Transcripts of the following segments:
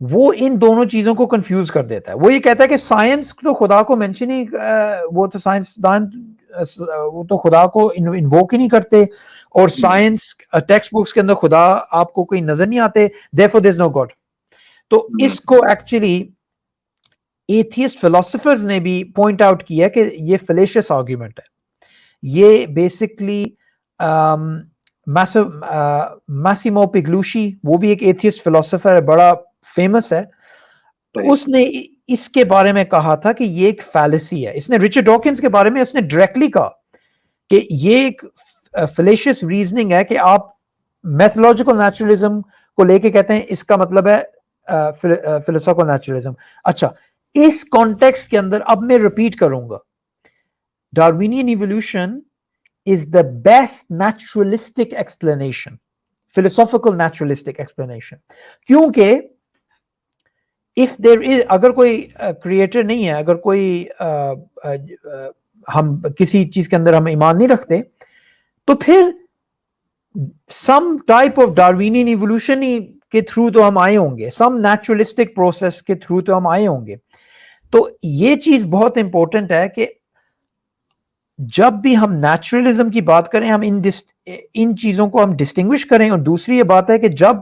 وہ ان دونوں چیزوں کو کنفیوز کر دیتا ہے. وہ یہ کہتا ہے کہ سائنس تو خدا کو مینشن ہی وہ تو سائنسدان وہ تو خدا کو انووک ہی نہیں کرتے, اور سائنس ٹیکسٹ بکس کے اندر خدا آپ کو کوئی نظر نہیں آتے, therefore there is no God. تو اس کو ایکچولی ایتھیسٹ فلاسفرز نے بھی پوائنٹ آؤٹ کیا کہ یہ فلیشس آرگیومنٹ ہے. یہ بیسکلی ماسیمو پیگلوشی, وہ بھی ایک ایتھیسٹ فلاسفر ہے, بڑا فیمس ہے. اس نے اس کے بارے میں کہا تھا کہ یہ ایک فیلسی ہے. اس نے رچرڈ ڈاکنز کے بارے میں اس نے ڈائریکٹلی کہا کہ یہ ایک فلیشس ریزننگ ہے کہ آپ میتھولوجیکل نیچرلزم کو لے کے کہتے ہیں اس کا مطلب ہے فلسفیکل نیچرلزم. اچھا, اس کانٹیکسٹ کے اندر اب میں ریپیٹ کروں گا, ڈارونین evolution is the best naturalistic explanation, philosophical naturalistic explanation. کیونکہ if there is, اگر کوئی کریٹر نہیں ہے, اگر کوئی ہم کسی چیز کے اندر ہم ایمان نہیں رکھتے, تو پھر some type of Darwinian evolution کے تھرو تو ہم آئے ہوں گے, some naturalistic process کے تھرو تو ہم آئے ہوں گے. تو یہ چیز بہت امپورٹنٹ ہے کہ جب بھی ہم نیچرلزم کی بات کریں, ہم ان چیزوں کو ہم ڈسٹنگوش کریں. اور دوسری یہ بات ہے کہ جب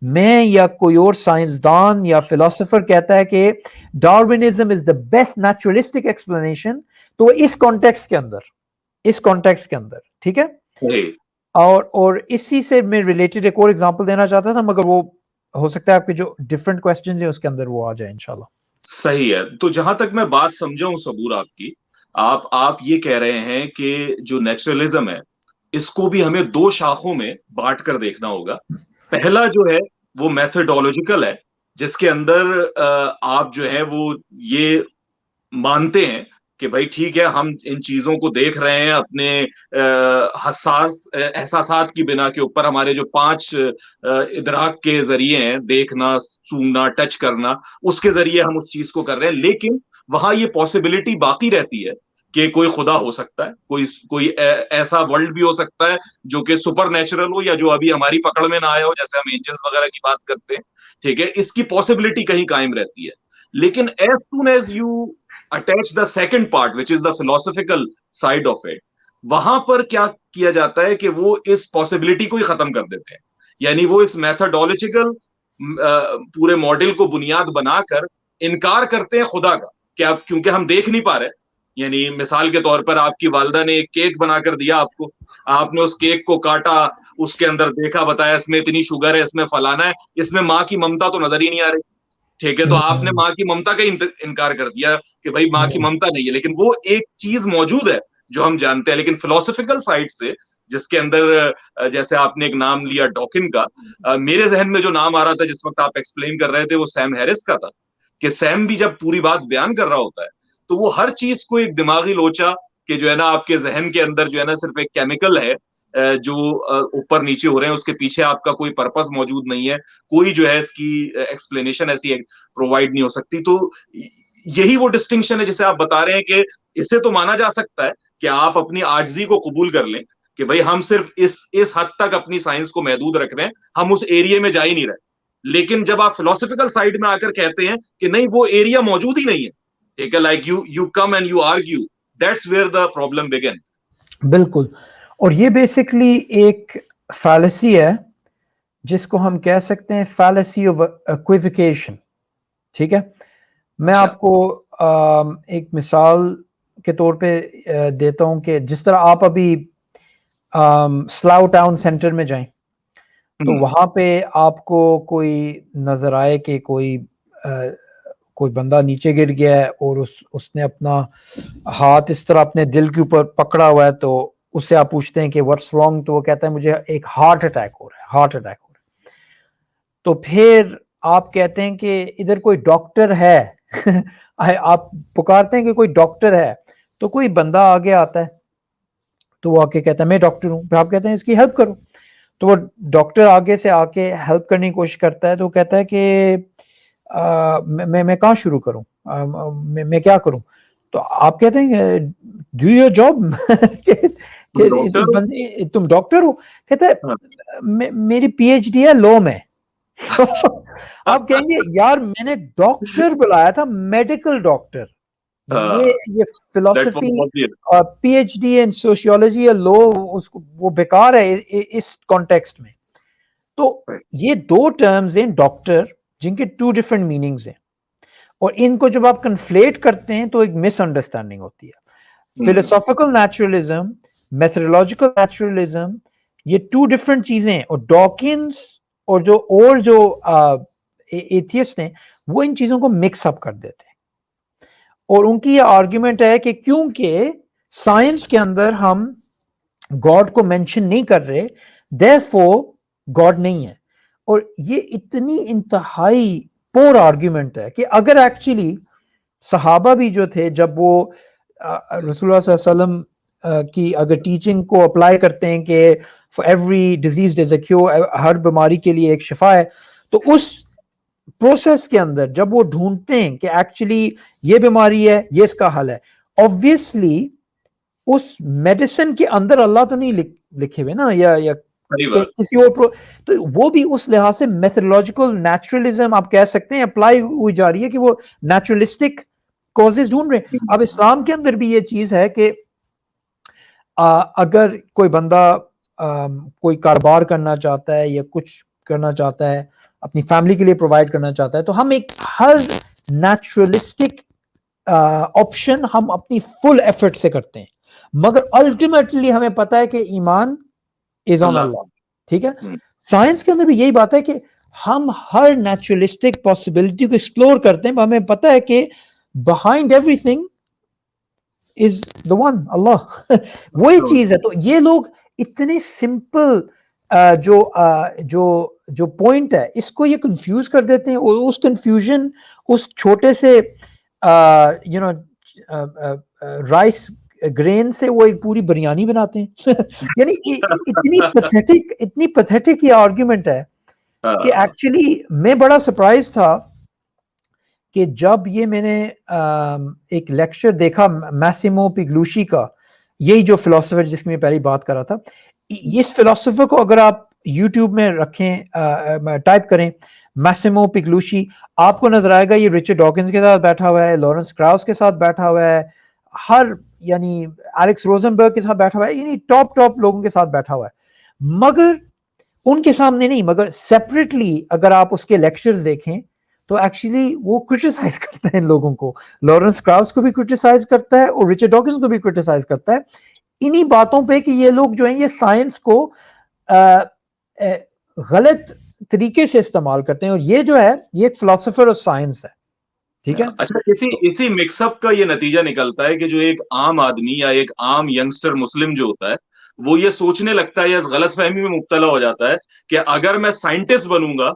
میں یا کوئی اور سائنسدان یا فلاسفر کہتا ہے کہ Darwinism is the best naturalistic explanation, تو اس کانٹیکسٹ کے اندر ٹھیک ہے. اور اسی سے میں ریلیٹڈ ایک اور ایگزامپل دینا چاہتا تھا, مگر وہ ہو سکتا ہے آپ کے جو ڈفرنٹ کوسچنز ہیں اس کے اندر وہ آ جائے انشاءاللہ. صحیح ہے. تو جہاں تک میں بات سمجھا ہوں صبور آپ کی, آپ یہ کہہ رہے ہیں کہ جو نیچرلزم ہے اس کو بھی ہمیں دو شاخوں میں بانٹ کر دیکھنا ہوگا. پہلا جو ہے وہ میتھڈولوجیکل ہے, جس کے اندر آپ جو ہے وہ یہ مانتے ہیں کہ بھائی ٹھیک ہے, ہم ان چیزوں کو دیکھ رہے ہیں اپنے حساس احساسات کی بنا کے اوپر, ہمارے جو 5 ادراک کے ذریعے ہیں, دیکھنا, سونگنا, ٹچ کرنا, اس کے ذریعے ہم اس چیز کو کر رہے ہیں. لیکن وہاں یہ پاسبلٹی باقی رہتی ہے کہ کوئی خدا ہو سکتا ہے, کوئی ایسا ورلڈ بھی ہو سکتا ہے جو کہ سپر نیچرل ہو, یا جو ابھی ہماری پکڑ میں نہ آیا ہو, جیسے ہم اینجلز وغیرہ کی بات کرتے ہیں. ٹھیک ہے, اس کی پاسبلٹی کہیں قائم رہتی ہے. لیکن as soon as you attach the second part which is the philosophical side of it, وہاں پر کیا کیا جاتا ہے کہ وہ اس پاسبلٹی کو ہی ختم کر دیتے ہیں. یعنی وہ اس میتھڈولوجیکل پورے ماڈل کو بنیاد بنا کر انکار کرتے ہیں خدا کا, کہ اب کیونکہ ہم دیکھ نہیں پا رہے. یعنی مثال کے طور پر آپ کی والدہ نے ایک کیک بنا کر دیا آپ کو, آپ نے اس کیک کو کاٹا, اس کے اندر دیکھا, بتایا اس میں اتنی شوگر ہے, اس میں فلانا ہے, اس میں ماں کی ممتا تو نظر ہی نہیں آ رہی. ٹھیک ہے, تو آپ نے ماں کی ممتا کا انکار کر دیا کہ بھائی ماں کی ممتا نہیں ہے. لیکن وہ ایک چیز موجود ہے جو ہم جانتے ہیں. لیکن فلسفیکل سائڈ سے, جس کے اندر جیسے آپ نے ایک نام لیا ڈاکن کا, میرے ذہن میں جو نام آ رہا تھا جس وقت آپ ایکسپلین کر رہے تھے وہ سیم ہیرس کا تھا. کہ سیم بھی جب پوری بات بیان کر رہا ہوتا ہے تو وہ ہر چیز کو ایک دماغی لوچا کہ جو ہے نا آپ کے ذہن کے اندر جو ہے نا صرف ایک کیمیکل ہے جو اوپر نیچے ہو رہے ہیں, اس کے پیچھے آپ کا کوئی پرپس موجود نہیں ہے, کوئی جو ہے اس کی ایکسپلینیشن ایسی پرووائڈ نہیں ہو سکتی. تو یہی وہ ڈسٹنکشن ہے جسے آپ بتا رہے ہیں کہ اسے تو مانا جا سکتا ہے کہ آپ اپنی عاجزی کو قبول کر لیں کہ بھائی ہم صرف اس حد تک اپنی سائنس کو محدود رکھ رہے ہیں, ہم اس ایریے میں جا ہی نہیں رہے. لیکن جب آپ فلسفیکل سائڈ میں آ کر کہتے ہیں کہ نہیں وہ ایریا موجود ہی نہیں ہے, ٹھیک ہے, like you come and you argue, that's where the problem began. بالکل. اور یہ بیسکلی ایک فیلسی ہے جس کو ہم کہہ سکتے ہیں فیلسی آف ایکویویکیشن. ٹھیک ہے, میں آپ کو ایک مثال کے طور پہ دیتا ہوں کہ جس طرح آپ ابھی سلاؤ ٹاؤن سینٹر میں جائیں تو وہاں پہ آپ کو کوئی نظر آئے کہ کوئی بندہ نیچے گر گیا ہے اور اس نے اپنا ہاتھ اس طرح اپنے دل کے اوپر پکڑا ہوا ہے, تو اس سے آپ پوچھتے ہیں کہ واٹس رانگ, تو وہ کہتا ہے مجھے ایک ہارٹ اٹیک ہو رہا ہے. تو پھر آپ کہتے ہیں کہ ادھر کوئی ڈاکٹر ہے, آپ پکارتے ہیں کہ کوئی ڈاکٹر ہے, تو کوئی بندہ آگے آتا ہے, تو وہ آ کے کہتا ہے میں ڈاکٹر ہوں. پھر آپ کہتے ہیں اس کی ہیلپ کرو, تو وہ ڈاکٹر آگے سے آ کے ہیلپ کرنے کی کوشش کرتا ہے, تو وہ کہتا ہے کہ میں کہاں شروع کروں, میں کیا کروں. تو آپ کہتے ہیں کہ ڈو یور جاب, تم ڈاکٹر ہو. کہتا ہے میری پی ایچ ڈی ہے لو میں. آپ کہیں گے یار میں نے ڈاکٹر بلایا تھا, میڈیکل ڈاکٹر. یہ فلسفی P H D in sociology یا لو اس کو وہ بیکار ہے اس کانٹیکسٹ میں. تو یہ دو ٹرمز ہیں ڈاکٹر جن کے ٹو ڈفرنٹ میننگز ہیں, اور ان کو جب آپ کنفلیٹ کرتے ہیں تو ایک مس انڈرسٹینڈنگ ہوتی ہے. فلسافیکل نیچرلزم, میتھڈولوجیکل نیچرلزم, یہ ٹو ڈفرنٹ چیزیں ہیں. اور ڈاکنز اور جو ایتھیسٹ ہیں وہ ان چیزوں کو مکس اپ کر دیتے ہیں, اور ان کی یہ آرگیومنٹ ہے کہ کیونکہ سائنس کے اندر ہم گاڈ کو مینشن نہیں کر رہے therefore گاڈ نہیں ہے. اور یہ اتنی انتہائی پور آرگیومنٹ ہے کہ اگر ایکچولی صحابہ بھی جو تھے جب وہ رسول اللہ صلی اللہ علیہ وسلم کی اگر ٹیچنگ کو اپلائی کرتے ہیں کہ for every disease there's a cure, ہر بیماری کے لیے ایک شفا ہے, تو اس پروسیس کے اندر جب وہ ڈھونڈتے ہیں کہ ایکچولی یہ بیماری ہے, یہ اس کا حل ہے, obviously اس میڈیسن کے اندر اللہ تو نہیں لکھے ہوئے نا, یا کسی اور تو وہ بھی اس لحاظ سے میتھڈولوجیکل نیچرلزم آپ کہہ سکتے ہیں اپلائی ہوئی جا رہی ہے کہ وہ نیچرلسٹک کازز ڈھونڈ رہے ہیں. اب اسلام کے اندر بھی یہ چیز ہے کہ اگر کوئی بندہ کوئی کاروبار کرنا چاہتا ہے یا کچھ کرنا چاہتا ہے, اپنی فیملی کے لیے پرووائڈ کرنا چاہتا ہے, تو ہم ایک ہر نیچرلسٹک آپشن ہم اپنی فل ایفرٹ سے کرتے ہیں, مگر الٹیمیٹلی ہمیں پتہ ہے کہ ایمان از آن اللہ. ٹھیک ہے, سائنس کے اندر بھی یہی بات ہے کہ ہم ہر نیچرلسٹک پاسبلٹی کو ایکسپلور کرتے ہیں, ہمیں پتہ ہے کہ behind everything is the one اللہ وہی چیز ہے. تو یہ لوگ اتنے سمپل جو پوائنٹ ہے اس کو یہ کنفیوز کر دیتے ہیں, اور اس کنفیوژن اس چھوٹے سے رائس گرین سے وہ ایک پوری بریانی بناتے ہیں. یعنی اتنی پیتھیٹک یہ آرگیومنٹ ہے کہ ایکچولی میں بڑا سرپرائز تھا کہ جب یہ میں نے ایک لیکچر دیکھا میسیمو پیگلوشی کا, یہی جو فلاسفر جس کی میں پہلی بات کر رہا تھا, اس فلاسفر کو اگر آپ یوٹیوب میں رکھیں, ٹائپ کریں میسیمو پیگلوشی, آپ کو نظر آئے گا یہ رچرڈ ڈاکنز کے ساتھ بیٹھا ہوا ہے, لارنس کراؤس کے ساتھ بیٹھا ہوا ہے, ہر یعنی ایلکس روزنبرگ کے ساتھ بیٹھا ہوا ہے, یعنی ٹاپ لوگوں کے ساتھ بیٹھا ہوا ہے. مگر ان کے سامنے نہیں, مگر سیپریٹلی اگر آپ اس کے لیکچرز دیکھیں تو ایکچولی وہ کرٹیسائز کرتا ہے ان لوگوں کو. لارنس کراؤس کو بھی کرٹیسائز کرتا ہے اور رچرڈ ڈاکنز کو بھی کرٹیسائز کرتا ہے انہی باتوں پہ کہ یہ لوگ جو ہیں یہ سائنس کو غلط طریقے سے استعمال کرتے ہیں, اور یہ جو ہے یہ ایک فلاسفر آف سائنس ہے. ٹھیک ہے, اچھا اسی مکس اپ کا یہ نتیجہ نکلتا ہے کہ جو ایک عام آدمی یا ایک عام ینگسٹر مسلم جو ہوتا ہے وہ یہ سوچنے لگتا ہے یا اس غلط فہمی میں مبتلا ہو جاتا ہے کہ اگر میں سائنٹسٹ بنوں گا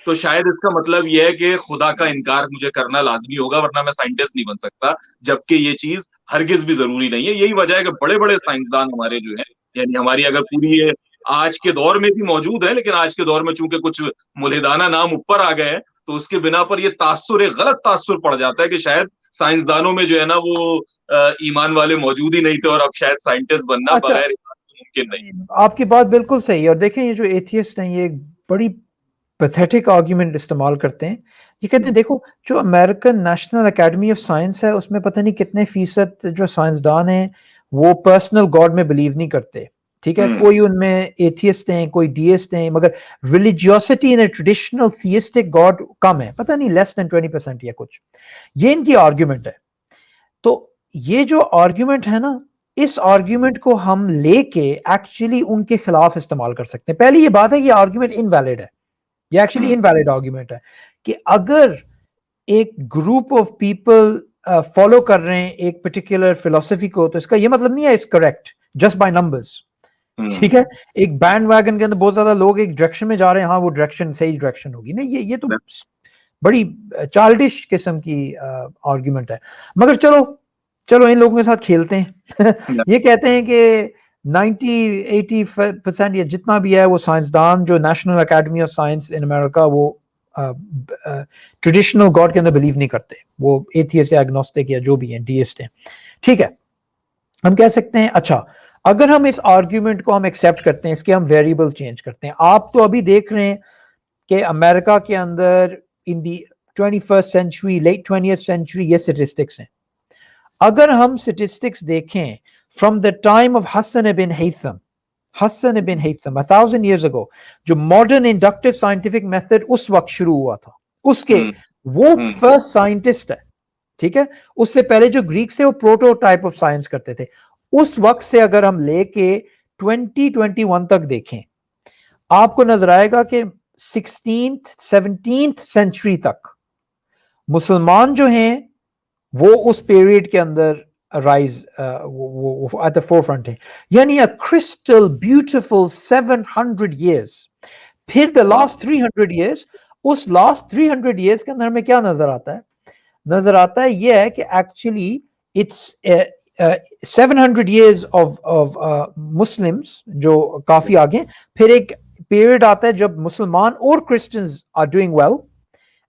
تو شاید اس کا مطلب یہ ہے کہ خدا کا انکار مجھے کرنا لازمی ہوگا ورنہ میں سائنٹسٹ نہیں بن سکتا, جبکہ یہ چیز ہرگز بھی ضروری نہیں ہے. یہی وجہ ہے کہ بڑے بڑے سائنسدان ہمارے جو ہیں, یعنی ہماری اگر پوری یہ آج کے دور میں بھی موجود ہے, لیکن آج کے دور میں چونکہ کچھ ملحدانہ نام اوپر آ گئے ہیں تو اس کے بنا پر یہ تاثر, ایک غلط تاثر پڑ جاتا ہے کہ شاید سائنسدانوں میں جو ہے نا وہ ایمان والے موجود ہی نہیں تھے, اور اب شاید سائنٹسٹ بننا بغیر ممکن نہیں. آپ کی بات بالکل صحیح ہے. اور دیکھیں یہ جو ایتھیسٹ ہیں یہ ایک بڑی پیتھیٹک آرگیومنٹ استعمال کرتے ہیں. یہ کہتے ہیں دیکھو جو American national academy of science ہے اس میں پتہ نہیں کتنے فیصد جو سائنسدان ہیں وہ پرسنل گاڈ میں بلیو نہیں کرتے. ٹھیک ہے, کوئی ان میں ایتھیسٹ ہیں, کوئی ڈیسٹ ہیں, مگر ریلیجیوسٹی ان ٹریڈیشنل تھیسٹک گاڈ کم ہے, پتہ نہیں لیس دین 20% یا کچھ. یہ ان کی آرگیومنٹ ہے. تو یہ جو آرگیومنٹ ہے نا, اس آرگیومنٹ کو ہم لے کے ایکچولی ان کے خلاف استعمال کر سکتے ہیں. پہلی یہ بات ہے کہ یہ آرگیومنٹ انویلڈ ہے, یہ ایکچولی انویلڈ آرگیومنٹ ہے کہ اگر ایک گروپ آف پیپل فالو کر رہے ہیں ایک پرٹیکولر فلسفی کو تو اس کا یہ مطلب نہیں ہے اس کریکٹ جسٹ بائی نمبرز. ٹھیک ہے, ایک بینڈ ویگن کے اندر بہت زیادہ لوگ ایک ڈائریکشن میں جا رہے ہیں, ہاں وہ ڈائریکشن صحیح ڈائریکشن ہوگی, نہیں, یہ تو بڑی چائلڈش قسم کی آرگیومنٹ ہے. مگر چلو ان لوگوں کے ساتھ کھیلتے ہیں. یہ کہتے ہیں کہ 90-80% یا جتنا بھی ہے وہ سائنسدان جو نیشنل اکیڈمی آف سائنس ان امریکہ وہ ٹریڈیشنل گاڈ کے اندر بلیو نہیں کرتے, وہ ایتھیسٹ یا ایگنوسٹک یا جو بھی ہیں, ڈیسٹ ہیں. ٹھیک ہے, ہم کہہ سکتے ہیں اچھا اگر ہم اس آرگیومنٹ کو ہم ایکسیپٹ کرتے ہیں, اس کے ہم ویریبل چینج کرتے ہیں. آپ تو ابھی دیکھ رہے ہیں کہ امریکہ کے اندر ان دی 21st century late 20th century یہ statistics ہیں. اگر ہم statistics دیکھیں from the time of Hassan ibn Haytham 1000 years ago, جو modern inductive scientific method اس وقت شروع ہوا تھا, اس کے وہ فرسٹ سائنٹسٹ ہے, ٹھیک ہے. اس سے پہلے جو گریکس تھے وہ پروٹوٹائپ آف سائنس کرتے تھے. اس وقت سے اگر ہم لے کے 2021 تک دیکھیں, آپ کو نظر آئے گا کہ 17th سینچری تک مسلمان جو ہیں وہ اس پیریڈ کے اندر rise at the forefront ہے, یعنی کرسٹل بیوٹیفل 700 years. پھر دا لاسٹ 300 years, اس لاسٹ 300 years کے اندر ہمیں کیا نظر آتا ہے؟ نظر آتا ہے یہ ہے کہ actually it's 700 years of Muslims جو کافی آگے. پھر ایک پیریڈ آتا ہے جب مسلمان اور Christians are doing well,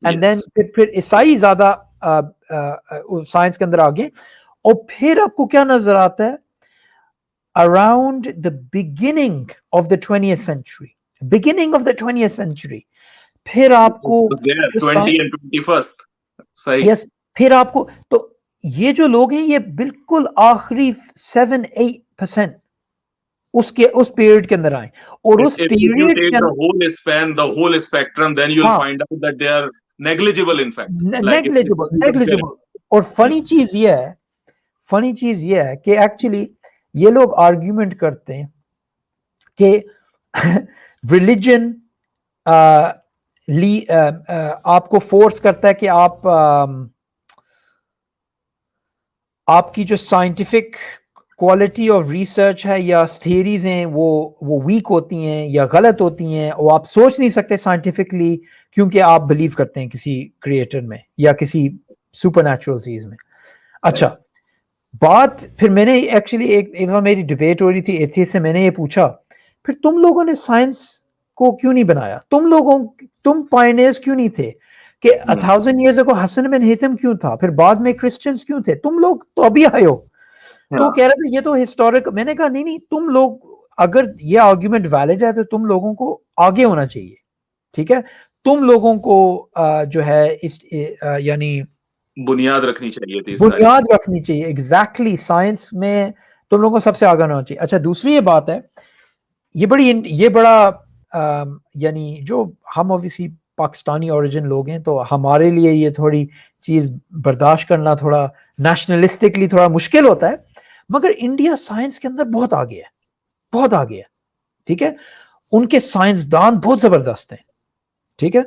and then پھر عیسائی زیادہ سائنس کے اندر آگے. اور پھر آپ کو کیا نظر آتا ہے؟ Around the beginning of the 20th century, beginning of the 20th century, پھر آپ کو 20 and 21st صحیح. یس, پھر آپ کو تو یہ جو لوگ ہیں یہ بالکل آخری 7-8% اس پیریڈ کے اندر آئے. اور اس پیریڈ کے اندر the whole spectrum, then you'll find out that they are negligible in fact. negligible. اور فنی چیز یہ ہے کہ ایکچولی یہ لوگ آرگیومنٹ کرتے ہیں کہ ریلیجن آپ کو فورس کرتا ہے کہ آپ کی جو سائنٹیفک کوالٹی آف ریسرچ ہے یا تھیریز ہیں وہ ویک ہوتی ہیں یا غلط ہوتی ہیں, اور آپ سوچ نہیں سکتے سائنٹیفکلی کیونکہ آپ بلیو کرتے ہیں کسی کریٹر میں یا کسی سپر نیچرل چیز میں. اچھا بات پھر میں نے ایکچولی ایک دفعہ میری ڈبیٹ ہو رہی تھی ایتھیسٹ سے, میں نے یہ پوچھا پھر تم لوگوں نے سائنس کو کیوں نہیں بنایا, تم پائنیئرز کیوں نہیں تھے, کہ 1000 years ago حسن بن ہیثم کیوں تھا, پھر بعد میں کرسچنز کیوں تھے, تم لوگ تو ابھی آئے ہو. تو کہہ رہے تھے یہ تو ہسٹورک. میں نے کہا نہیں, تم لوگ اگر یہ آرگیومنٹ ویلڈ ہے تو تم لوگوں کو آگے ہونا چاہیے, ٹھیک ہے. تم لوگوں کو جو ہے یعنی بنیاد رکھنی چاہیے تھی, بنیاد رکھنی چاہیے. ایگزیکٹلی, سائنس میں تم لوگوں کو سب سے آگے ہونا چاہیے. اچھا دوسری یہ بات ہے, یہ بڑا یعنی جو ہم اوبیسلی پاکستانی اوریجن لوگ ہیں تو ہمارے لیے یہ تھوڑی چیز برداشت کرنا تھوڑا نیشنلسٹکلی تھوڑا مشکل ہوتا ہے, مگر انڈیا سائنس کے اندر بہت آگے ہے, بہت آگے ہے, ٹھیک ہے. ان کے سائنسدان بہت زبردست ہیں, ٹھیک ہے.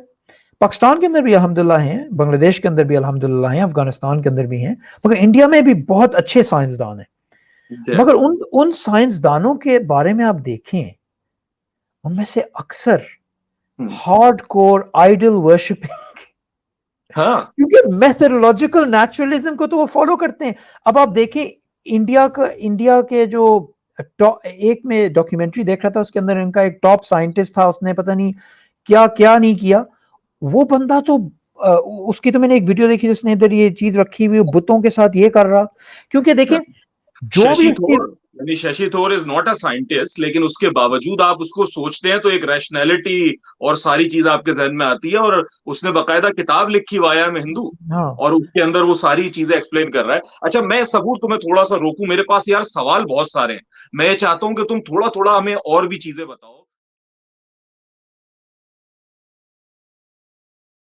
پاکستان کے اندر بھی الحمدللہ ہیں, بنگلہ دیش کے اندر بھی الحمدللہ ہیں, افغانستان کے اندر بھی ہیں, مگر انڈیا میں بھی بہت اچھے سائنسدان ہیں. مگر ان سائنسدانوں کے بارے میں آپ دیکھیں, ان میں سے اکثر ہارڈ کور آئیڈل ورشپنگ, کیونکہ میتھڈولوجیکل نیچرلزم کو تو وہ فالو کرتے ہیں. اب آپ دیکھیں انڈیا کے جو ایک میں ڈاکیومنٹری دیکھ رہا تھا, اس کے اندر ان کا ایک ٹاپ سائنٹسٹ تھا, اس نے پتہ نہیں کیا نہیں کیا. وہ بندہ تو اس کی تو میں نے ایک ویڈیو دیکھی جس نے ادھر یہ چیز رکھی ہوئی بتوں کے ساتھ یہ کر رہا, کیونکہ دیکھیں جو بھی Shashi Tharoor is not a scientist, لیکن اس کے باوجود آپ اس کو سوچتے ہیں تو ایک ریشنلٹی اور ساری چیز آپ کے ذہن میں آتی ہے. اور اس نے باقاعدہ کتاب لکھی وایا میں ہندو, اور اس کے اندر وہ ساری چیزیں ایکسپلین کر رہا ہے. اچھا میں صبور تمہیں تھوڑا سا روکوں, میرے پاس یار سوال بہت سارے ہیں, میں یہ چاہتا ہوں کہ تم تھوڑا ہمیں اور بھی چیزیں بتاؤ.